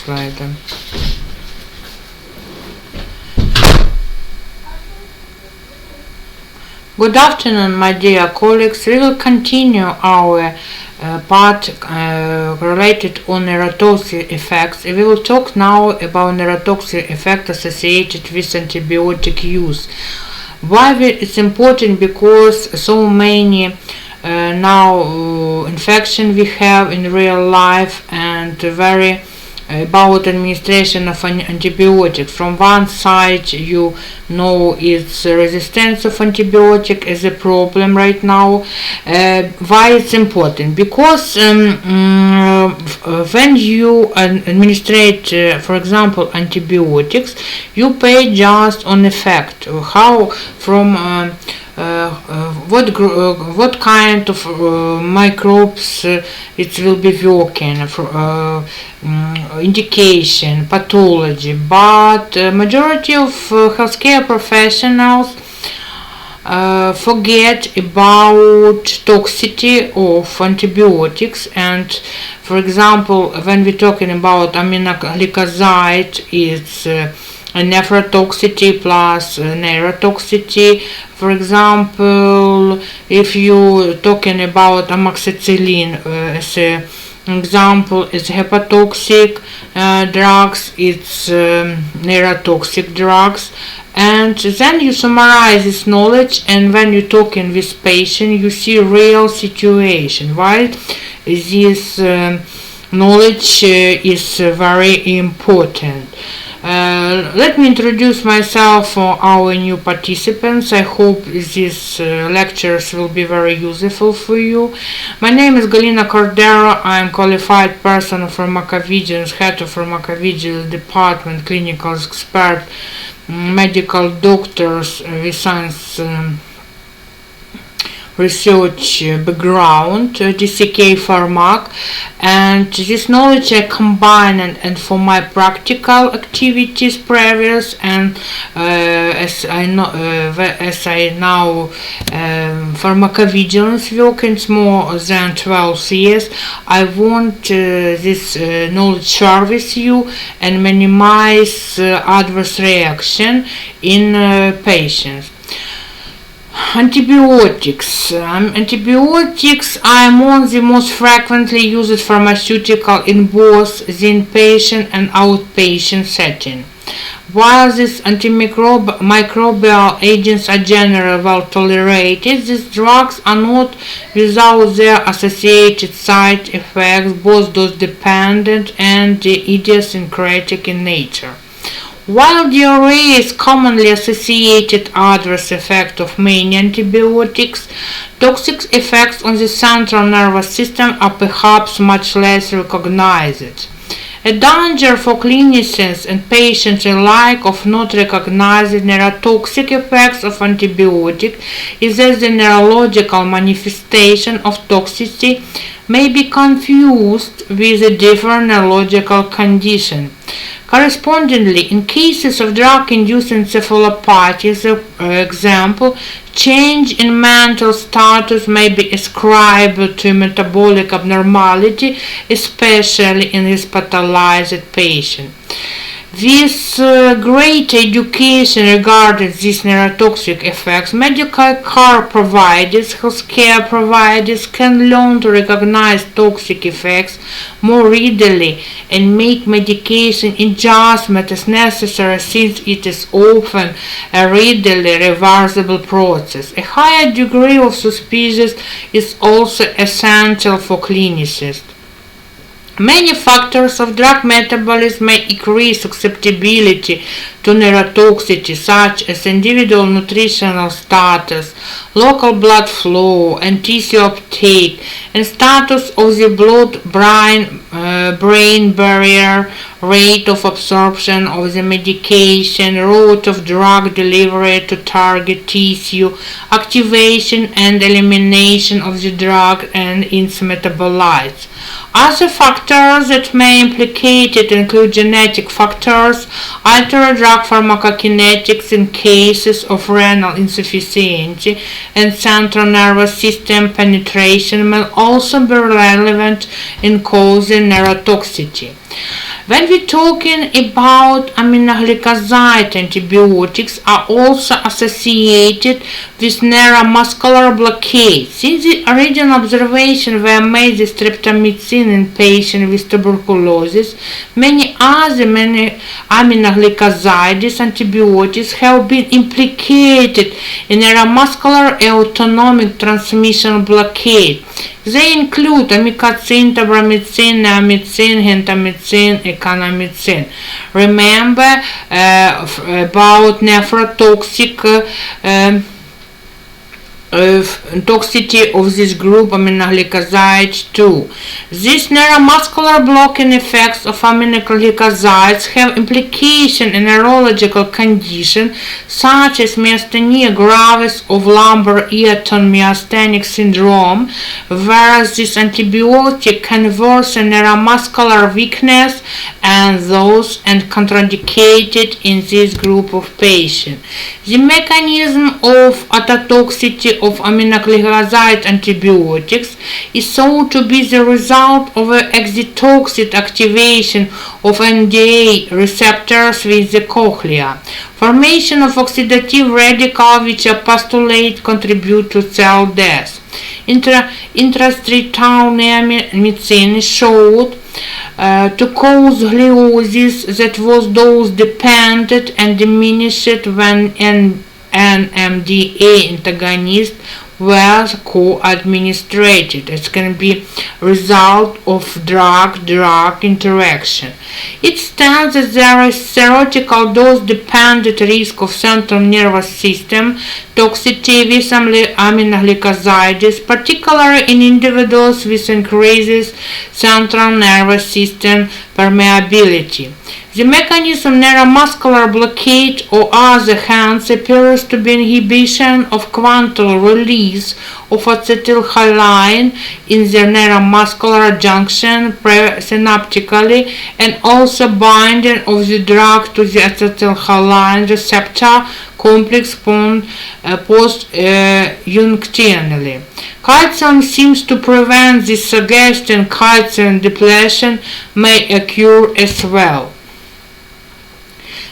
slide. Good afternoon, my dear colleagues. We will continue our part related on neurotoxic effects. We will talk now about neurotoxic effect associated with antibiotic use. Why it's important? Because so many now infection we have in real life, and very about administration of antibiotics. From one side, you know, it's resistance of antibiotic is a problem right now. Why it's important? Because when you administrate, for example, antibiotics, you pay just on effect. How from what kind of microbes it will be working, for indication, pathology, but majority of healthcare professionals forget about toxicity of antibiotics. And for example, when we're talking about aminoglycoside, it's nephrotoxicity plus neurotoxicity. For example, if you're talking about amoxicillin as an example, is hepatotoxic drugs, it's neurotoxic drugs. And then you summarize this knowledge, and when you're talking with patient, you see real situation. Why this knowledge is very important. Let me introduce myself for our new participants. I hope these lectures will be very useful for you. My name is Galina Cordero. I am qualified person of pharmacovigilance, head of pharmacovigilance department, clinical expert, medical doctors with science research background, DCK Pharmac, and this knowledge I combine and for my practical activities previous, and as I now pharmacovigilance working more than 12 years, I want this knowledge share with you and minimize adverse reaction in patients. Antibiotics. Antibiotics are among the most frequently used pharmaceutical in both the inpatient and outpatient setting. While these antimicrobial agents are generally well tolerated, these drugs are not without their associated side effects, both dose dependent and idiosyncratic in nature. While diarrhea is commonly associated adverse effect of many antibiotics, toxic effects on the central nervous system are perhaps much less recognized. A danger for clinicians and patients alike of not recognizing neurotoxic effects of antibiotics is that the neurological manifestation of toxicity may be confused with a different neurological condition. Correspondingly, in cases of drug-induced encephalopathies, for example, change in mental status may be ascribed to metabolic abnormality, especially in this pathologized patient. With great education regarding these neurotoxic effects, medical care providers, healthcare providers can learn to recognize toxic effects more readily and make medication adjustment as necessary, since it is often a readily reversible process. A higher degree of suspicion is also essential for clinicians. Many factors of drug metabolism may increase susceptibility to neurotoxicity, such as individual nutritional status, local blood flow and tissue uptake, and status of the blood-brain barrier, rate of absorption of the medication, route of drug delivery to target tissue, activation and elimination of the drug and its metabolites. Other factors that may implicate it include genetic factors, altered drug pharmacokinetics in cases of renal insufficiency, and central nervous system penetration may also be relevant in causing neurotoxicity. When we're talking about aminoglycoside, antibiotics are also associated with neuromuscular blockade. Since the original observation were made with streptomycin in patients with tuberculosis, many aminoglycosides antibiotics have been implicated in neuromuscular autonomic transmission blockade. They include amikacin, tabramycin, neomycin, gentamicin, economycin. Remember about nephrotoxic toxicity of this group aminoglycosides too. These neuromuscular blocking effects of aminoglycosides have implication in neurological conditions such as myasthenia gravis of lumbar eaton myasthenic syndrome, whereas this antibiotic can worsen neuromuscular weakness and those contraindicated in this group of patients. The mechanism of autotoxicity of aminoglycoside antibiotics is thought to be the result of an excitotoxic activation of NMDA receptors with the cochlea, formation of oxidative radicals which are postulated contribute to cell death. Intrastriatal neomycin showed to cause gliosis that was dose dependent and diminished when NMDA antagonist were co-administered. It can be result of drug-drug interaction. It stands that there is theoretical dose-dependent risk of central nervous system toxicity with aminoglycosides, particularly in individuals with increased central nervous system permeability. The mechanism neuromuscular blockade, on the other hand, appears to be inhibition of quantal release of acetylcholine in the neuromuscular junction presynaptically, and also binding of the drug to the acetylcholine receptor complex post-junctionally. Calcium seems to prevent this suggestion. Calcium depletion may occur as well.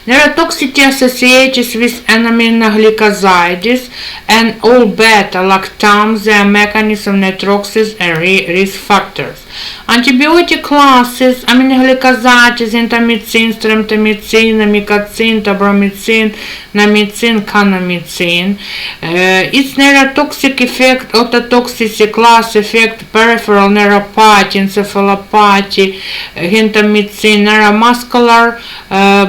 Neurotoxicity associated with aminoglycosides and all beta-lactams, their mechanism, neurotoxins, and risk factors. Antibiotic classes: aminoglycosides, gentamicin, streptomycin, amikacin, tabramycin, neomycin, economycin. Its neurotoxic effect, ototoxicity class effect, peripheral neuropathy, encephalopathy, gentamicin, neuromuscular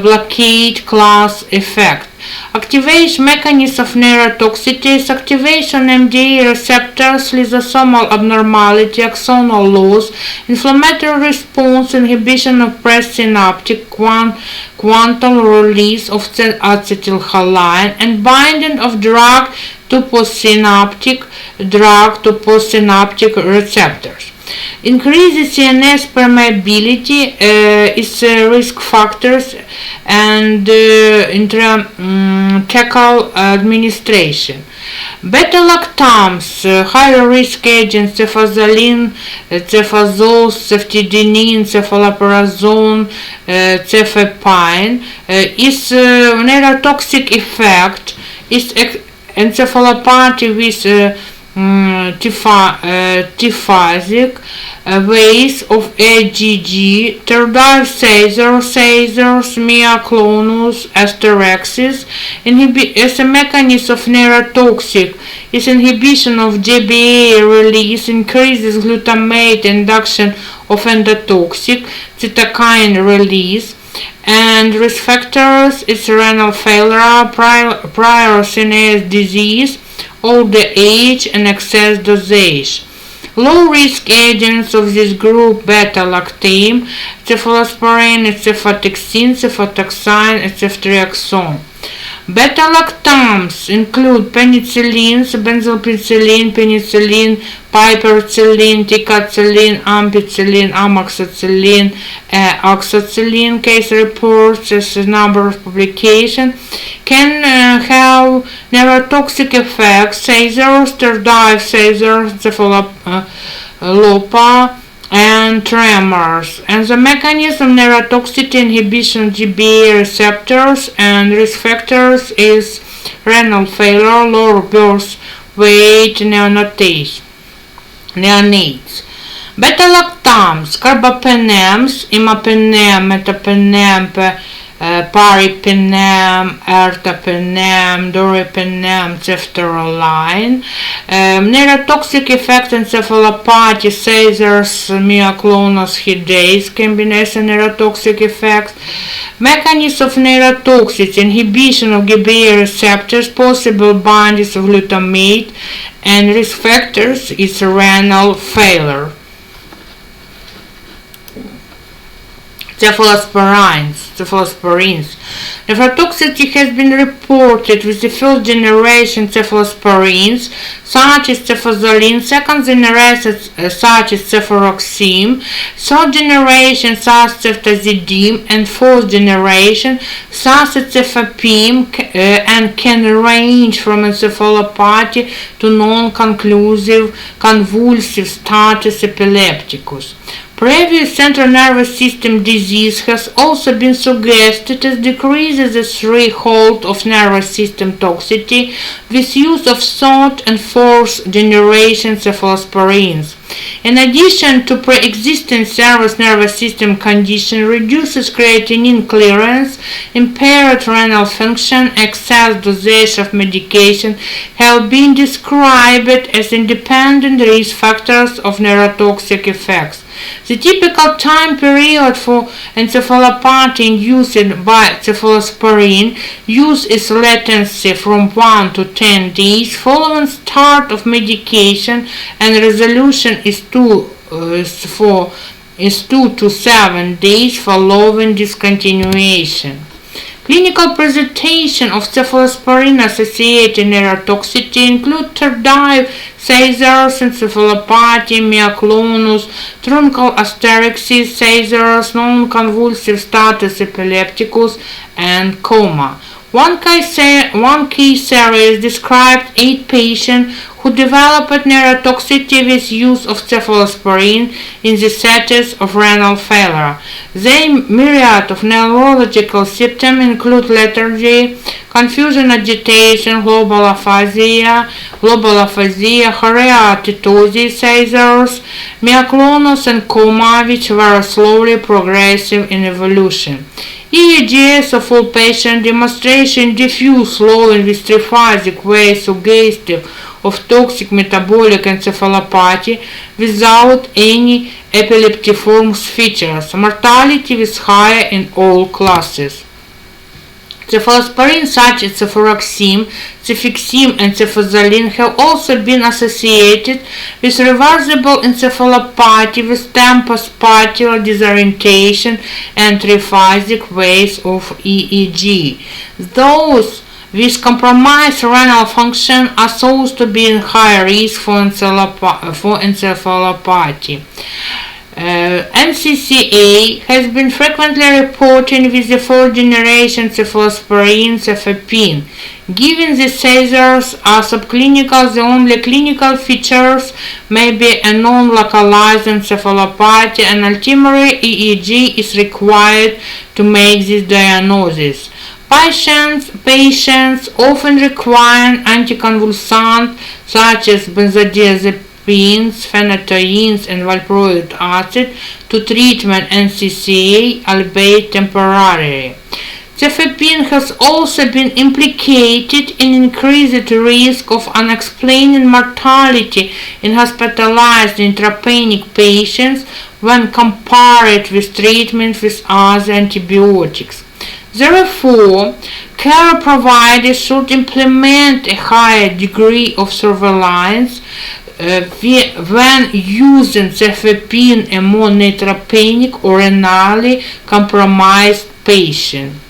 blockade class effect. Activation mechanism of neurotoxicity is activation NMDA receptors, lysosomal abnormality, axonal loss, inflammatory response, inhibition of presynaptic quantal release of acetylcholine, and binding of drug to postsynaptic receptors. Increased CNS permeability is risk factors and intrathecal administration. Beta-lactams, higher risk agents, cefazolin, cefazole, ceftidinine, cephalosporins, cefepime, is neurotoxic effect, is encephalopathy with triphasic ways of AGG, tardive seizures, myoclonus, asterexis. As a mechanism of neurotoxic, is inhibition of GBA release, increases glutamate induction of endotoxic, cytokine release, and risk factors is renal failure, prior CNS disease, older age, and excess dosage. Low risk agents of this group: beta-lactam, cephalosporin, cefotaxime, cefotaxime, and ceftriaxone. Beta-lactams include penicillins, benzylpenicillin, penicillin, piperacillin, ticagrelin, ampicillin, amoxicillin, oxazolidinones. Case reports as a number of publications can have neurotoxic effects. Seizures, tardive seizures, encephalopa, and tremors. And the mechanism of neurotoxicity inhibition GBA receptors and risk factors is renal failure, lower birth weight, neonates, beta-lactams, carbapenems, imapenem, metapenem, paripenem, ertapenem, doripenem, ceftaroline. Neurotoxic effect encephalopathy, seizures, myoclonus, headaches, combination neurotoxic effects. Mechanism of neurotoxicity, inhibition of GBA receptors, possible bindings of glutamate, and risk factors is renal failure. Cephalosporins. Neurotoxicity has been reported with the first generation cephalosporins, such as cefazolin, second generation such as cefuroxime, third generation such as ceftazidime, and fourth generation such as cefapime, and can range from encephalopathy to non-conclusive convulsive status epilepticus. Previous central nervous system disease has also been suggested as decreases the threshold of nervous system toxicity with use of third and fourth generation cephalosporins. In addition to pre-existing serious nervous system condition, reduces creatinine clearance, impaired renal function, excess dosage of medication have been described as independent risk factors of neurotoxic effects. The typical time period for encephalopathy induced by cephalosporin use is latency from 1 to 10 days following start of medication, and resolution is 2 to 7 days following discontinuation. Clinical presentation of cephalosporin-associated neurotoxicity include tardive seizures, encephalopathy, myoclonus, truncal asterixis, seizures, non-convulsive status epilepticus, and coma. One case series described 8 patients who developed neurotoxicity with use of cephalosporin in the setting of renal failure. The myriad of neurological symptoms include lethargy, confusion, agitation, global aphasia, choreoathetosis, seizures, myoclonus, and coma, which were slowly progressive in evolution. EEGs of all patients demonstration diffuse slowing with triphasic way suggestive of toxic metabolic encephalopathy without any epileptiform features. Mortality was higher in all classes. Cephalosporins such as cefuroxime, cefixime, and cefazolin have also been associated with reversible encephalopathy with tempospatial disorientation and triphasic waves of EEG. Those with compromised renal function are thought to be in higher risk for encephalopathy. NCCA has been frequently reported with the fourth generation cephalosporin cefapine. Given the seizures are subclinical, the only clinical features may be a non-localized encephalopathy, and ultimately EEG is required to make this diagnosis. Patients often require anticonvulsants such as benzodiazepines, phenytoins, and valproic acid to treatment NCCA, albeit temporarily. Cefapine has also been implicated in increased risk of unexplained mortality in hospitalized intrapenic patients when compared with treatment with other antibiotics. Therefore, care providers should implement a higher degree of surveillance when using cefapine among neutropenic or renally compromised patients.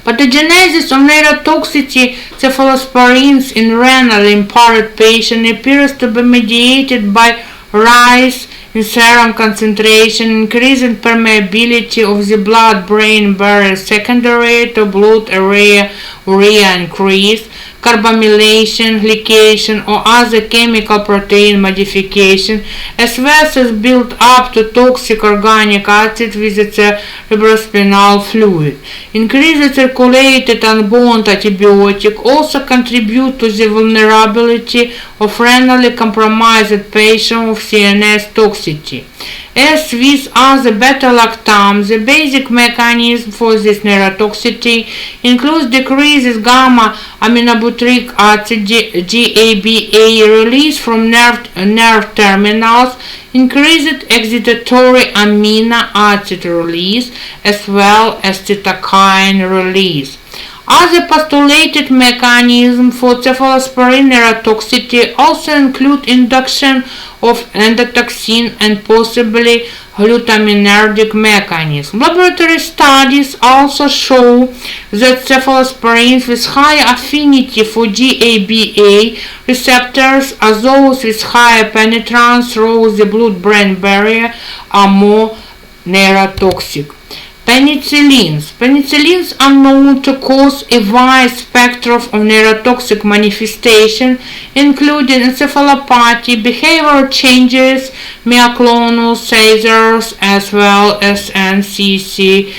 Pathogenesis of neurotoxicity cephalosporins in renally impaired patients appears to be mediated by rise in serum concentration, increasing permeability of the blood-brain barrier secondary to blood urea increase, carbamylation, glycation, or other chemical protein modification, as vessels build up to toxic organic acid with its cerebrospinal fluid. Increased circulated unbound antibiotic also contribute to the vulnerability of renally compromised patients of CNS toxicity. As with other beta-lactams, the basic mechanism for this neurotoxicity includes decreases gamma-aminobutyric acid GABA release from nerve terminals, increased excitatory amino acid release, as well as cytokine release. Other postulated mechanisms for cephalosporin neurotoxicity also include induction of endotoxin and possibly glutaminergic mechanism. Laboratory studies also show that cephalosporins with high affinity for GABA receptors are those with higher penetrance through the blood-brain barrier are more neurotoxic. Penicillins. Penicillins are known to cause a wide spectrum of neurotoxic manifestation, including encephalopathy, behavioral changes, myoclonal seizures, as well as NCCE.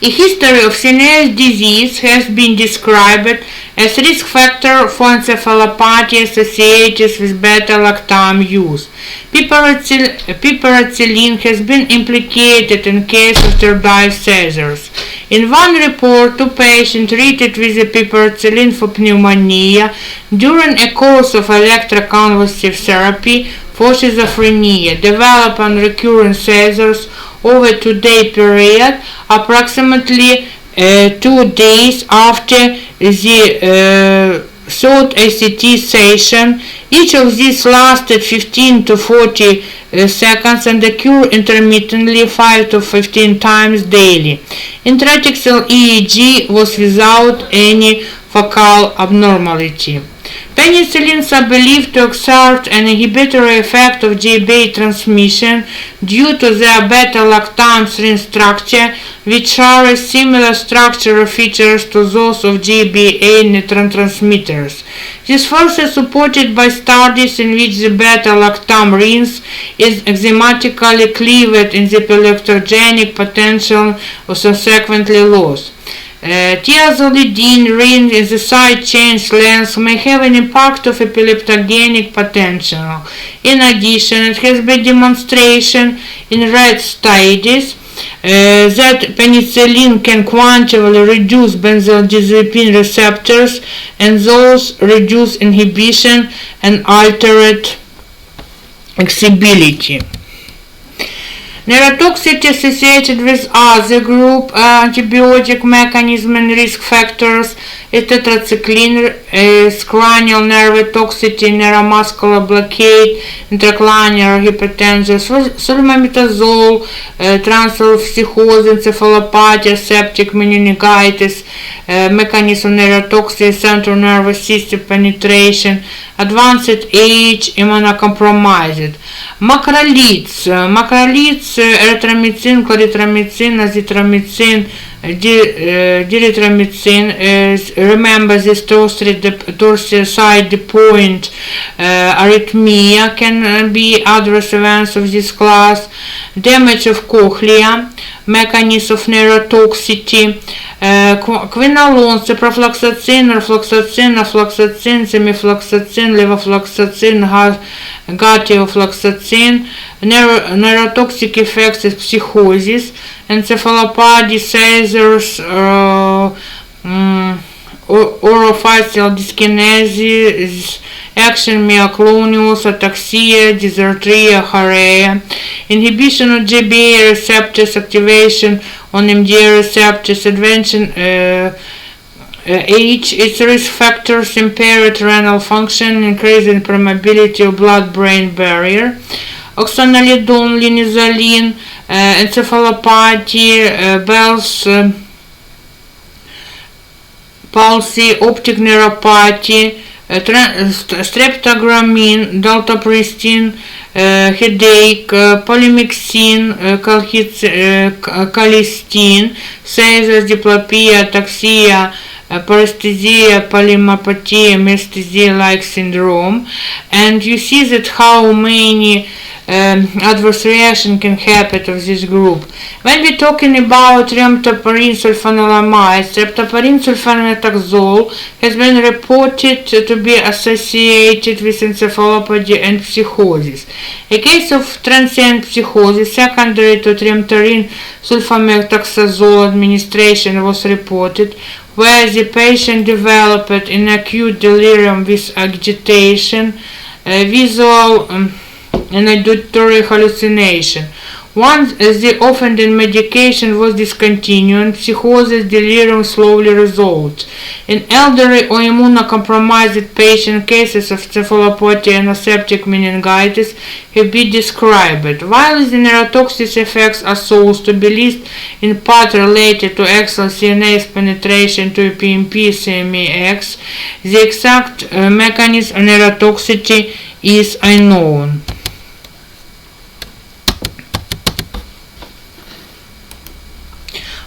A history of CNS disease has been described as risk factor for encephalopathy associated with beta-lactam use. Piperacillin has been implicated in case of tardive seizures. In one report, two patients treated with piperacillin for pneumonia during a course of electroconvulsive therapy for schizophrenia developed on recurrent seizures over a 2-day period, approximately 2 days after the third ACT session. Each of these lasted 15 to 40 seconds and occurred intermittently 5 to 15 times daily. Intrathecal EEG was without any focal abnormality. Penicillins are believed to exert an inhibitory effect of GBA transmission due to their beta-lactam ring structure, which shares similar structural features to those of GBA neurotransmitters. This force is supported by studies in which the beta-lactam rings is enzymatically cleaved in the epileptogenic potential or subsequently lost. Thiazolidine ring in the side chain length may have an impact of epileptogenic potential. In addition, it has been demonstration in rat studies that penicillin can quantitatively reduce benzodiazepine receptors and those reduce inhibition and altered excitability. Neurotoxicity associated with other group antibiotic mechanism and risk factors is tetracycline, cranial nerve toxicity, neuromuscular blockade, intracranial hypertension, sulfametazole, transfer of psychosis, encephalopathy, septic meningitis, mechanism neurotoxicity, central nervous system penetration, advanced age, immunocompromised. Macrolides, erythromycin, clarithromycin, azithromycin, erythromycin. Remember this torsade point arrhythmia can be adverse events of this class. Damage of cochlea, mechanism of neurotoxicity. Quinolones, ciprofloxacin, rofloxacin, afloxacin, semifloxacin, levofloxacin, gatiofloxacin. Neurotoxic effects of psychosis, encephalopathy, seizures, orofacial dyskinesia, action myoclonus, ataxia, dysarthria, chorea. Inhibition of GBA receptors, activation on MDA receptors, advancing age, its risk factors, impaired renal function, increasing permeability of blood-brain barrier. Oxazolidone, linezolid, encephalopathy, Bell's palsy, optic neuropathy, streptogramine, dalteprestine, headache, polymyxin, colistin, seizures, diplopia, ataxia, paresthesia, polymyopathy, mesthesia-like syndrome. And you see that how many adverse reaction can happen of this group. When we're talking about rhamnoteparin sulfanilamide, streptoparin sulfamethoxazole has been reported to be associated with encephalopathy and psychosis. A case of transient psychosis secondary to rhamnoteparin sulfamethoxazole administration was reported, where the patient developed an acute delirium with agitation, visual and auditory hallucination. Once the offending medication was discontinued, psychosis delirium slowly resolved. In elderly or immunocompromised patient, cases of encephalopathy and aseptic meningitis have been described. While the neurotoxic effects are thought to be least in part related to axial CNS penetration to PMP-CMAX, the exact mechanism of neurotoxicity is unknown.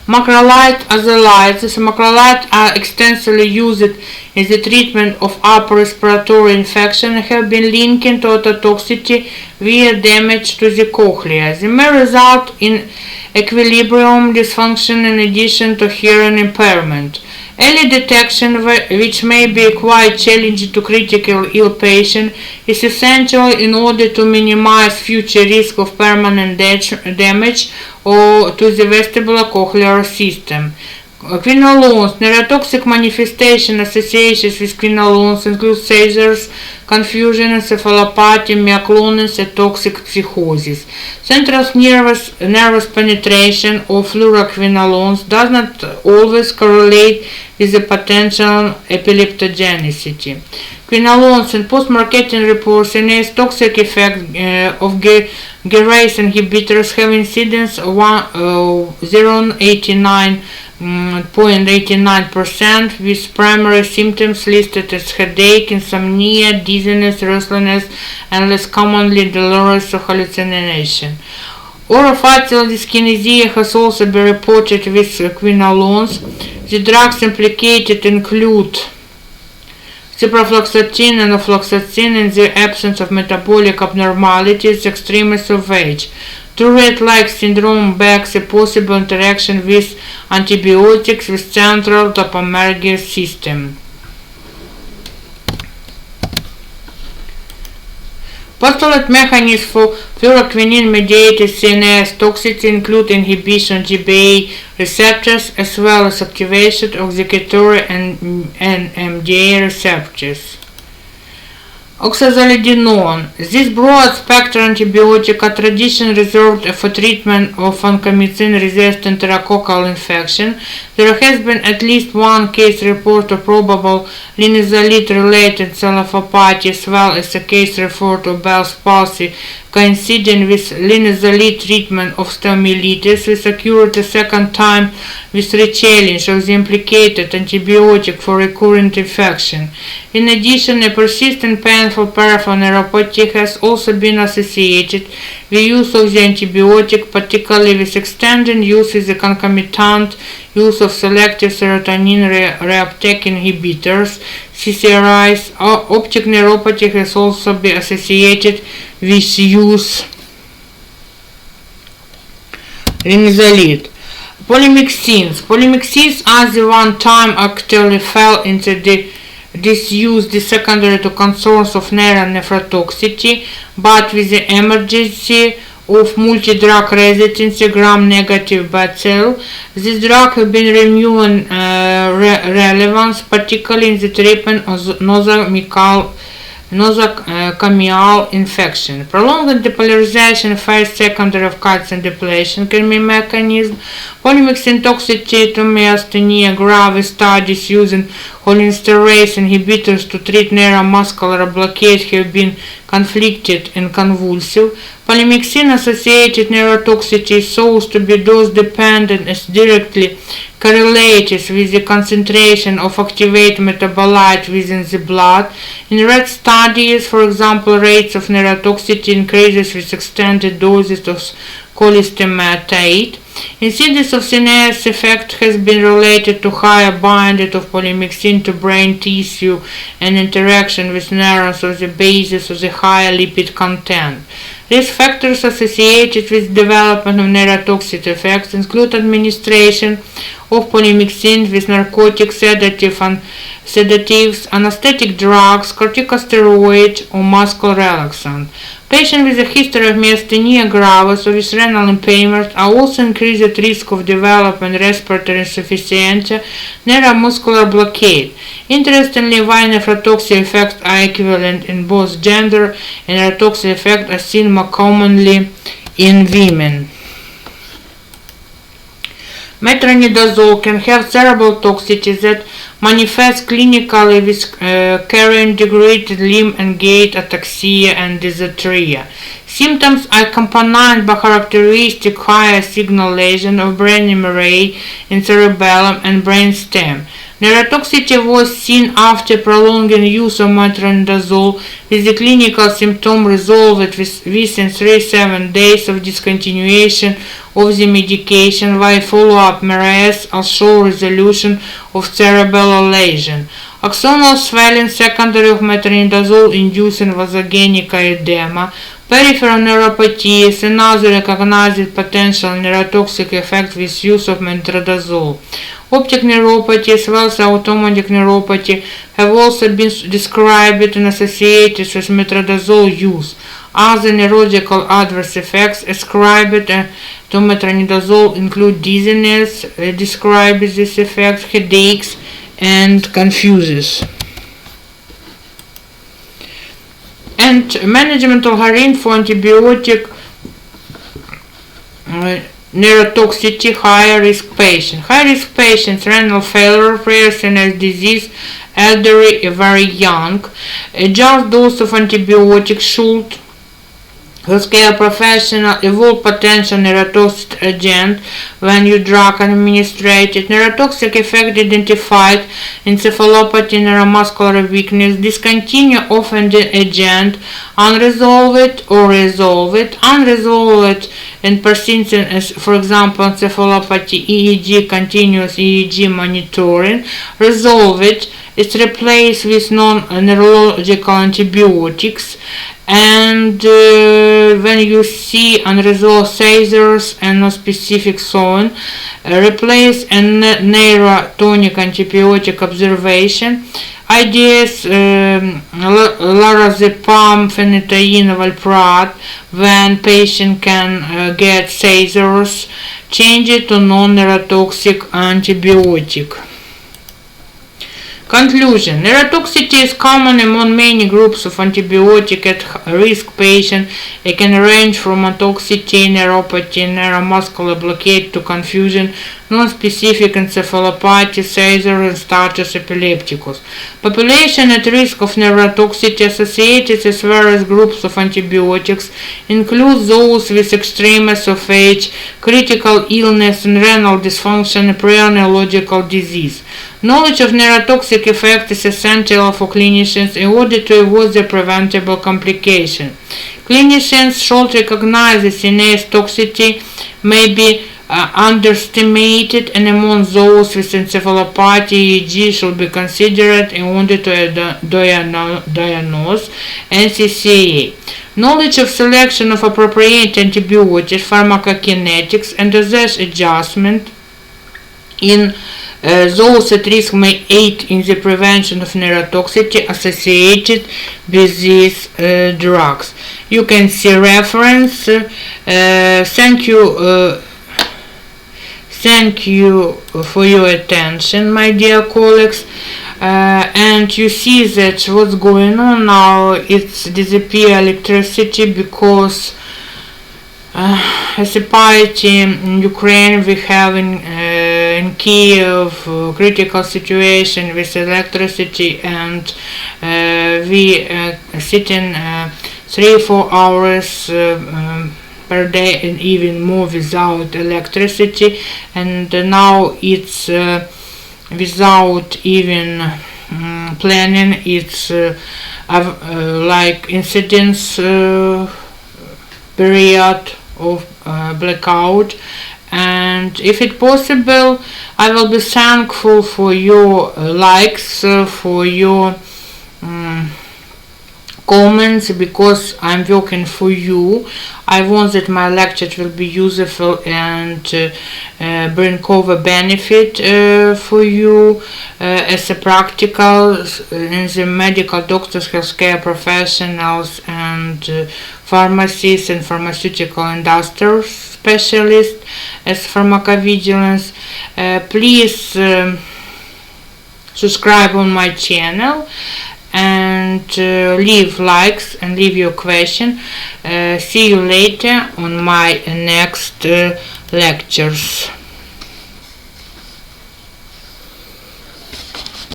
Macrolide azolides. These macrolides are extensively used in the treatment of upper respiratory infection and have been linked to ototoxicity via damage to the cochlea. They may result in equilibrium dysfunction in addition to hearing impairment. Early detection, which may be quite challenging to critically ill patients, is essential in order to minimize future risk of permanent damage or to the vestibulocochlear system. Quinolones. Neurotoxic manifestation associations with quinolones include seizures, confusion, encephalopathy, myoclonus, and toxic psychosis. Central nervous penetration of fluoroquinolones does not always correlate with the potential epileptogenicity. Quinolones in post-marketing reports announced toxic effect of gyrase inhibitors have incidence of 0.89% with primary symptoms listed as headache, insomnia, dizziness, restlessness, and less commonly delirious or hallucination. Orofacial dyskinesia has also been reported with quinolones. The drugs implicated include ciprofloxacin and ofloxacin in the absence of metabolic abnormalities, extremis of age. Tourette-like syndrome begs a possible interaction with antibiotics with central dopaminergic system. Postulate mechanisms for fluoroquinine-mediated CNS toxicity include inhibition of GBA receptors as well as activation of excitatory and NMDA receptors. Oxazolidinone. This broad-spectrum antibiotic are traditionally reserved for treatment of vancomycin-resistant enterococcal infection. There has been at least one case report of probable linezolid-related encephalopathy as well as a case report of Bell's palsy coinciding with linezolid treatment of stomatitis, which occurred a second time with rechallenge of the implicated antibiotic for recurrent infection. In addition, a persistent painful peripheral neuropathy has also been associated with use of the antibiotic, particularly with extended use with the concomitant use of selective serotonin reuptake inhibitors, CCRIs. Optic neuropathy has also been associated with use linezolid. Polymyxins. Polymyxins are the one-time actually fell into disuse secondary to concerns of neural nephrotoxicity, but with the emergency of multi-drug residency gram-negative bacilli, this drug has been renewing relevance, particularly in the treatment of nosocomial infection. Prolonged depolarization phase secondary of calcium depletion can be a mechanism. Polymyxin toxicity to myasthenia gravis studies using cholinesterase inhibitors to treat neuromuscular blockade have been conflicted and convulsive. Polymyxin-associated neurotoxicity is thought to be dose-dependent as directly correlates with the concentration of activated metabolite within the blood. In rat studies, for example, rates of neurotoxicity increases with extended doses of cholestyramine. Incidence of CNS effect has been related to higher binding of polymyxin to brain tissue and interaction with neurons on the basis of the higher lipid content. Risk factors associated with development of neurotoxic effects include administration of polymyxin with narcotic sedatives, anesthetic drugs, corticosteroids, or muscle relaxant. Patients with a history of myasthenia gravis or with renal impairment are also increased at risk of developing respiratory insufficiency, neuromuscular blockade. Interestingly, while nephrotoxic effects are equivalent in both gender, and neurotoxic effects are seen more commonly in women. Metronidazole can have cerebral toxicity that manifests clinically with carrying degraded limb and gait ataxia and dysarthria. Symptoms are accompanied by characteristic higher signal lesion of brain MRI in cerebellum and brainstem. Neurotoxicity was seen after prolonged use of metronidazole, with the clinical symptom resolved within 3-7 days of discontinuation of the medication, while follow-up MRIs show resolution of cerebellar lesion. Axonal swelling secondary of metronidazole-inducing vasogenic edema, peripheral neuropathy is another recognized potential neurotoxic effect with use of metronidazole. Optic neuropathy as well as autonomic neuropathy have also been described and associated with metronidazole use. Other neurological adverse effects ascribed to metronidazole include dizziness, describes this effect, headaches, and confuses. And management of heroin for antibiotic neurotoxicity, high-risk patients. High-risk patients, renal failure, rare CNS disease, elderly, very young. A just dose of antibiotics should healthcare professional evolve potential neurotoxic agent when you drug administrated. Neurotoxic effect identified, encephalopathy, neuromuscular weakness, discontinue often the agent, unresolved or resolved, unresolved and persistent as for example encephalopathy, EEG, continuous EEG monitoring, resolved is replaced with non-neurological antibiotics. And when you see unresolved seizures and no specific zone, replace a neurotonic antibiotic observation. Ideas lorazepam, phenytoin, valproate when patient can get seizures, change it to non-neurotoxic antibiotic. Conclusion. Neurotoxicity is common among many groups of antibiotic at-risk patients. It can range from toxicity, neuropathy, neuromuscular blockade to confusion, non-specific encephalopathy, seizure, and status epilepticus. Population at risk of neurotoxicity associated with various groups of antibiotics include those with extremes of age, critical illness, and renal dysfunction, and pre-neurological disease. Knowledge of neurotoxic effect is essential for clinicians in order to avoid the preventable complication. Clinicians should recognize the CNS toxicity may be underestimated, and among those with encephalopathy, EEG should be considered in order to diagnose NCCA. Knowledge of selection of appropriate antibiotics, pharmacokinetics, and dosage adjustment in those at risk may aid in the prevention of neurotoxicity associated with these drugs. You can see reference. Thank you for your attention, my dear colleagues. And you see that what's going on now, it's disappear electricity because as a party in Ukraine we have in Kiev critical situation with electricity, and we sitting 3-4 hours per day and even more without electricity, and now it's without even planning. It's like incidence period of blackout. And if it's possible, I will be thankful for your likes, for your comments, because I'm working for you. I want that my lectures will be useful and bring over benefit for you as a practical in the medical doctors, healthcare professionals, and pharmacists and pharmaceutical industry specialists as pharmacovigilance. Please subscribe on my channel and leave likes and leave your question. See you later on my next lectures.